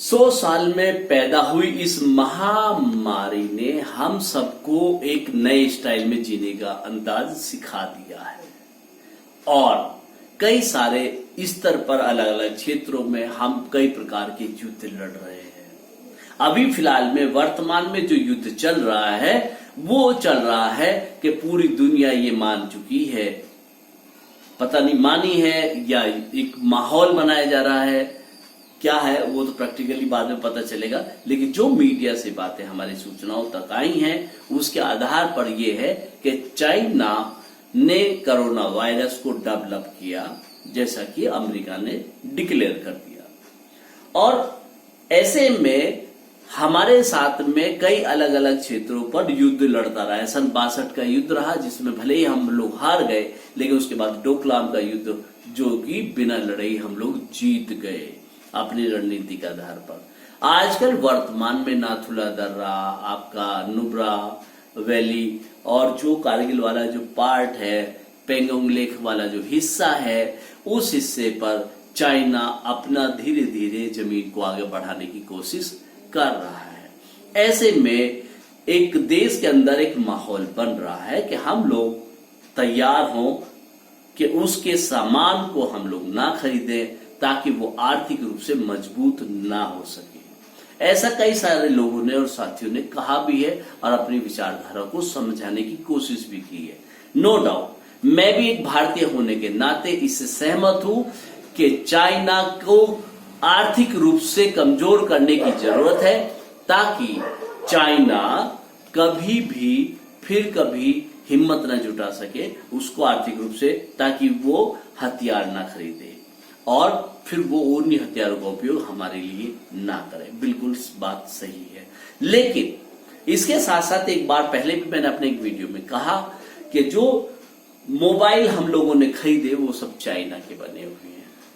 100 साल में पैदा हुई इस महामारी ने हम सबको एक नए स्टाइल में जीने का अंदाज सिखा दिया है और कई सारे स्तर पर अलग अलग क्षेत्रों में हम कई प्रकार के युद्ध लड़ रहे हैं। अभी फिलहाल में वर्तमान में जो युद्ध चल रहा है वो चल रहा है कि पूरी दुनिया ये मान चुकी है, पता नहीं मानी है या एक माहौल बनाया जा रहा है, क्या है वो तो प्रैक्टिकली बाद में पता चलेगा। लेकिन जो मीडिया से बातें हमारी सूचनाओं तक आई हैं उसके आधार पर यह है कि चाइना ने कोरोना वायरस को डेवलप किया, जैसा कि अमेरिका ने डिक्लेयर कर दिया। और ऐसे में हमारे साथ में कई अलग अलग क्षेत्रों पर युद्ध लड़ता रहा है। सन 62 का युद्ध रहा जिसमें भले ही हम लोग हार गए, लेकिन उसके बाद डोकलाम का युद्ध जो कि बिना लड़ाई हम लोग जीत गए अपनी रणनीति के आधार पर। आजकल वर्तमान में नाथुला दर्रा, आपका नुब्रा वैली और जो कारगिल वाला जो पार्ट है, पेंगोंग लेक वाला जो हिस्सा है, उस हिस्से पर चाइना अपना धीरे धीरे जमीन को आगे बढ़ाने की कोशिश कर रहा है। ऐसे में एक देश के अंदर एक माहौल बन रहा है कि हम लोग तैयार हों कि उसके सामान को हम लोग ना खरीदें ताकि वो आर्थिक रूप से मजबूत ना हो सके। ऐसा कई सारे लोगों ने और साथियों ने कहा भी है और अपनी विचारधारा को समझाने की कोशिश भी की है। नो डाउट मैं भी एक भारतीय होने के नाते इससे सहमत हूं कि चाइना को आर्थिक रूप से कमजोर करने की जरूरत है ताकि चाइना कभी भी फिर कभी हिम्मत न जुटा सके उसको आर्थिक रूप से, ताकि वो हथियार ना खरीदे और फिर वो उन्हीं हथियारों का उपयोग हमारे लिए ना करे। बिल्कुल बात सही है। लेकिन इसके साथ साथ एक बार पहले भी मैंने अपने एक वीडियो में कहा कि जो मोबाइल हम लोगों ने खरीदे वो सब चाइना के बने हुए हैं।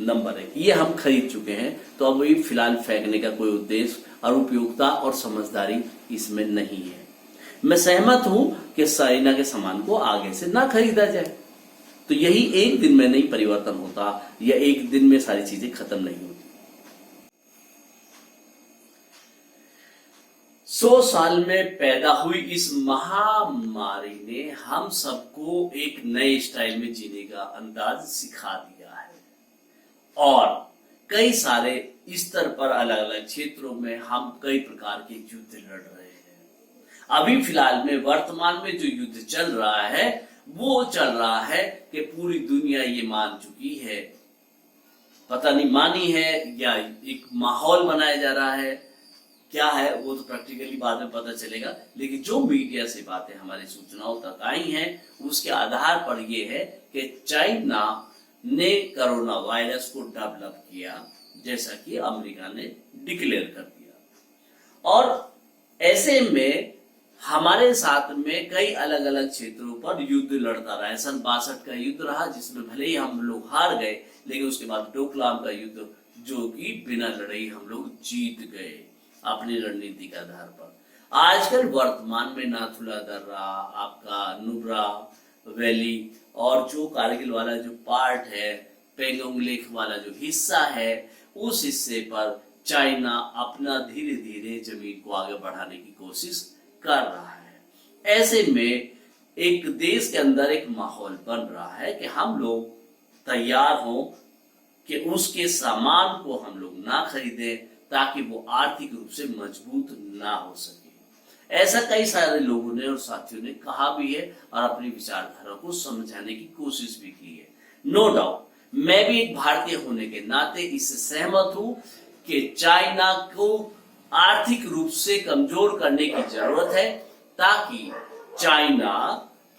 नंबर 1 ये हम खरीद चुके हैं, तो अब ये फिलहाल फेंकने का कोई उद्देश्य और उपयोगिता और समझदारी इसमें नहीं है। मैं सहमत हूं कि चाइना के सामान को आगे से ना खरीदा जाए, तो यही एक दिन में नहीं परिवर्तन होता या एक दिन में सारी चीजें खत्म नहीं होती। 100 साल में पैदा हुई इस महामारी ने हम सबको एक नए स्टाइल में जीने का अंदाज सिखा दिया है और कई सारे स्तर पर अलग अलग क्षेत्रों में हम कई प्रकार के युद्ध लड़ रहे हैं। अभी फिलहाल में वर्तमान में जो युद्ध चल रहा है वो चल रहा है कि पूरी दुनिया ये मान चुकी है, पता नहीं मानी है या एक माहौल बनाया जा रहा है, क्या है वो तो प्रैक्टिकली बाद में पता चलेगा। लेकिन जो मीडिया से बातें हमारी सूचनाओं तक आई हैं उसके आधार पर यह है कि चाइना ने कोरोना वायरस को डेवलप किया, जैसा कि अमेरिका ने डिक्लेयर कर दिया। और ऐसे में हमारे साथ में कई अलग अलग क्षेत्रों पर युद्ध लड़ता रहा है। सन 62 का युद्ध रहा जिसमें भले ही हम लोग हार गए, लेकिन उसके बाद डोकलाम का युद्ध जो कि बिना लड़ाई हम लोग जीत गए अपनी रणनीति के आधार पर। आजकल वर्तमान में नाथुला दर्रा, आपका नुब्रा वैली और जो कारगिल वाला जो पार्ट है, पेंगोंग लेक वाला जो हिस्सा है, उस हिस्से पर चाइना अपना धीरे धीरे जमीन को आगे बढ़ाने की कोशिश कर रहा है। ऐसे में एक देश के अंदर एक माहौल बन रहा है कि हम लोग तैयार हों कि उसके सामान को हम लोग ना खरीदें ताकि वो आर्थिक रूप से मजबूत ना हो सके। ऐसा कई सारे लोगों ने और साथियों ने कहा भी है और अपनी विचारधारा को समझाने की कोशिश भी की है। नो डाउट मैं भी एक भारतीय होने के नाते इससे सहमत हूं कि चाइना को आर्थिक रूप से कमजोर करने की जरूरत है ताकि चाइना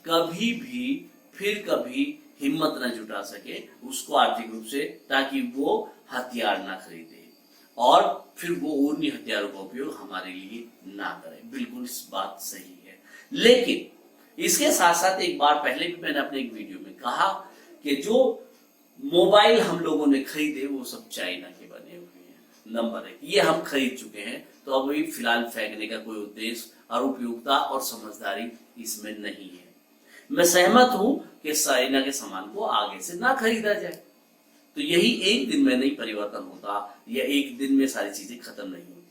कभी भी फिर कभी हिम्मत न जुटा सके उसको आर्थिक रूप से, ताकि वो हथियार ना खरीदे और फिर वो उन्हीं हथियारों का उपयोग हमारे लिए ना करे। बिल्कुल इस बात सही है। लेकिन इसके साथ साथ एक बार पहले भी मैंने अपने एक वीडियो में कहा कि जो मोबाइल हम लोगों ने खरीदे वो सब चाइना के बने हुए हैं। नंबर 1 ये हम खरीद चुके हैं, तो अब ये फिलहाल फेंकने का कोई उद्देश्य और उपयोगिता और समझदारी इसमें नहीं है। मैं सहमत हूं कि चाइना के सामान को आगे से ना खरीदा जाए, तो यही एक दिन में नहीं परिवर्तन होता, या एक दिन में सारी चीजें खत्म नहीं होती।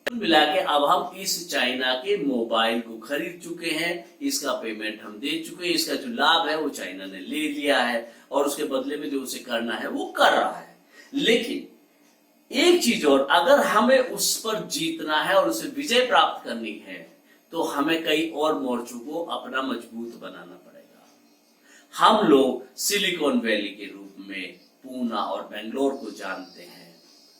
कुल मिला के अब हम इस चाइना के मोबाइल को खरीद चुके हैं, इसका पेमेंट हम दे चुके हैं, इसका जो लाभ है वो चाइना ने ले लिया है और उसके बदले में जो उसे करना है वो कर रहा है। लेकिन एक चीज और, अगर हमें उस पर जीतना है और उसे विजय प्राप्त करनी है तो हमें कई और मोर्चों को अपना मजबूत बनाना पड़ेगा। हम लोग सिलिकॉन वैली के रूप में पूना और बेंगलोर को जानते हैं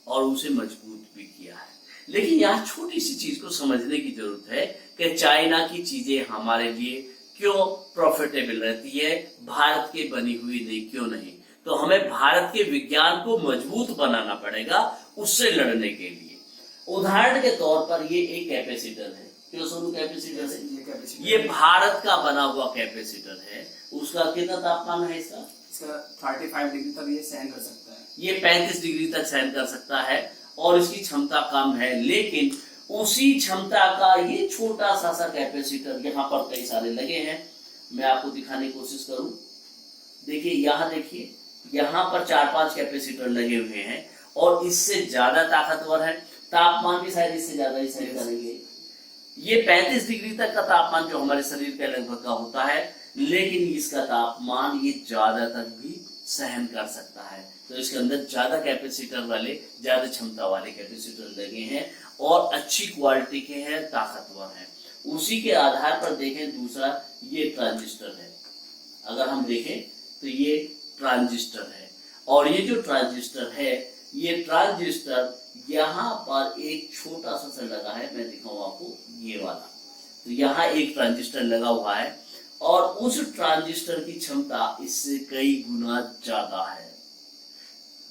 और उसे मजबूत भी किया है। लेकिन यहाँ छोटी सी चीज को समझने की जरूरत है कि चाइना की चीजें हमारे लिए क्यों प्रॉफिटेबल रहती है, भारत की बनी हुई नहीं क्यों नहीं। तो हमें भारत के विज्ञान को मजबूत बनाना पड़ेगा उससे लड़ने के लिए। उदाहरण के तौर पर ये एक कैपेसिटर है, क्यों सोनू कैपेसिटर है, ये भारत का बना हुआ कैपेसिटर है। उसका कितना तापमान है इसका 35 डिग्री तक ये सहन कर सकता है, ये 35 डिग्री तक सहन कर सकता है और इसकी क्षमता कम है। लेकिन उसी क्षमता का ये छोटा सा कैपेसिटर यहाँ पर कई सारे लगे हैं, मैं आपको दिखाने की कोशिश करूं। देखिए यहाँ, देखिए यहाँ पर 4-5 कैपेसिटर लगे हुए हैं और इससे ज्यादा ताकतवर है, तापमान भी शायद इससे ज्यादा ही सहन करेंगे। ये 35 डिग्री तक का तापमान जो हमारे शरीर के लगभग का होता है, लेकिन इसका तापमान ये ज्यादा तक भी सहन कर सकता है। तो इसके अंदर ज्यादा कैपेसिटर वाले, ज्यादा क्षमता वाले कैपेसिटर लगे हैं और अच्छी क्वालिटी के हैं, ताकतवर हैं। उसी के आधार पर देखें, दूसरा ये ट्रांजिस्टर है। अगर हम देखें तो ये ट्रांजिस्टर है और ये जो ट्रांजिस्टर है, ये ट्रांजिस्टर यहाँ पर एक छोटा सा लगा है, मैं दिखाऊं आपको, ये वाला। तो यहाँ एक ट्रांजिस्टर लगा हुआ है और उस ट्रांजिस्टर की क्षमता इससे कई गुना ज्यादा है।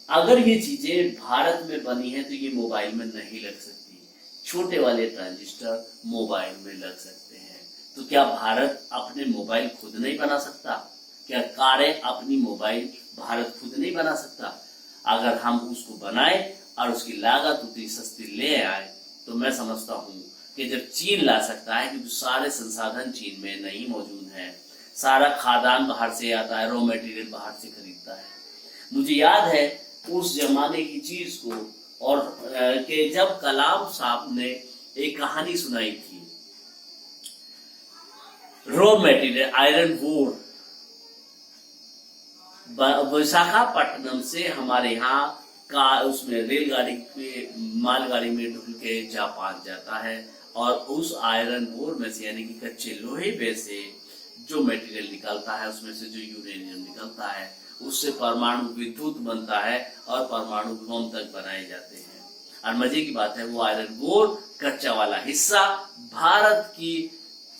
अगर ये चीजें भारत में बनी है तो ये मोबाइल में नहीं लग सकती, छोटे वाले ट्रांजिस्टर मोबाइल में लग सकते हैं। तो क्या भारत अपने मोबाइल खुद नहीं बना सकता? क्या कारें अपनी मोबाइल भारत खुद नहीं बना सकता? अगर हम उसको बनाए और उसकी लागत उतनी सस्ती ले आए तो मैं समझता हूँ कि जब चीन ला सकता है, क्योंकि सारे संसाधन चीन में नहीं मौजूद हैं, सारा खाद्यान्न बाहर से आता है, रॉ मटेरियल बाहर से खरीदता है। मुझे याद है उस जमाने की चीज को, और कि जब कलाम साहब ने एक कहानी सुनाई थी, रॉ मटेरियल आयरन वोर विशाखापट्टनम से हमारे यहाँ का उसमें रेलगाड़ी के मालगाड़ी में ढुल के जापान जाता है और उस आयरन वोर में से, यानी कि कच्चे लोहे में से जो मटेरियल निकलता है, उसमें से जो यूरेनियम निकलता है, उससे परमाणु विद्युत बनता है और परमाणु बम तक बनाए जाते हैं। और मजे की बात है, वो आयरन वोर कच्चा वाला हिस्सा भारत की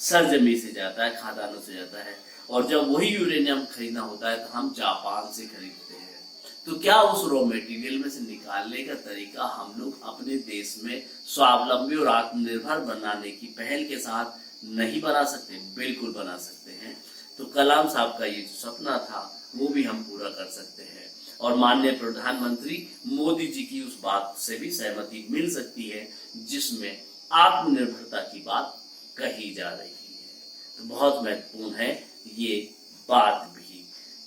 सरजमी से जाता है, खादानों से जाता है, और जब वही यूरेनियम खरीदना होता है तो हम जापान से खरीदते हैं। तो क्या उस रॉ मटेरियल में से निकालने का तरीका हम लोग अपने देश में स्वावलंबी और आत्मनिर्भर बनाने की पहल के साथ नहीं बना सकते? बिल्कुल बना सकते हैं। तो कलाम साहब का ये जो सपना था वो भी हम पूरा कर सकते हैं और माननीय प्रधानमंत्री मोदी जी की उस बात से भी सहमति मिल सकती है जिसमें आत्मनिर्भरता की बात कही जा रही है। तो बहुत महत्वपूर्ण है ये बात भी।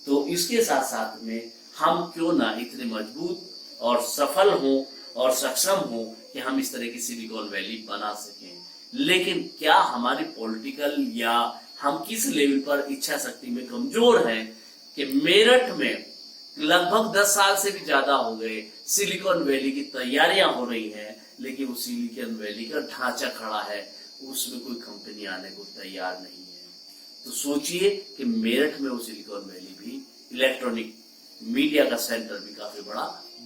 तो इसके साथ साथ में हम क्यों ना इतने मजबूत और सफल हों और सक्षम हों कि हम इस तरह की सिलिकॉन वैली बना सकें। लेकिन क्या हमारी पॉलिटिकल या हम किस लेवल पर इच्छा शक्ति में कमजोर हैं कि मेरठ में लगभग 10 साल से भी ज्यादा हो गए सिलिकॉन वैली की तैयारियां हो रही हैं, लेकिन उस सिलिकॉन वैली का ढांचा खड़ा है, उसमें कोई कंपनी आने को तैयार नहीं है। तो सोचिए कि मेरठ में वो सिलिकॉन वैली भी इलेक्ट्रॉनिक मीडिया का सेंटर भी काफी बड़ा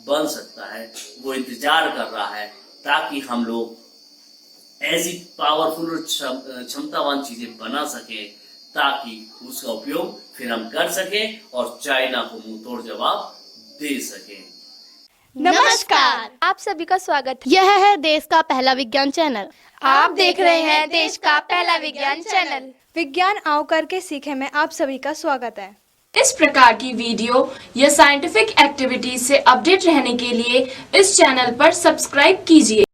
बन सकता है। वो इंतजार कर रहा है ताकि हम लोग ऐसी पावरफुल और क्षमतावान चीजें बना सके ताकि उसका उपयोग फिर हम कर सकें और चाइना को मुंह तोड़ जवाब दे सकें। नमस्कार, आप सभी का स्वागत है। यह है देश का पहला विज्ञान चैनल। आप देख रहे हैं देश का पहला विज्ञान चैनल। विज्ञान आओ करके सीखे में आप सभी का स्वागत है। इस प्रकार की वीडियो या साइंटिफिक एक्टिविटीज से अपडेट रहने के लिए इस चैनल पर सब्सक्राइब कीजिए।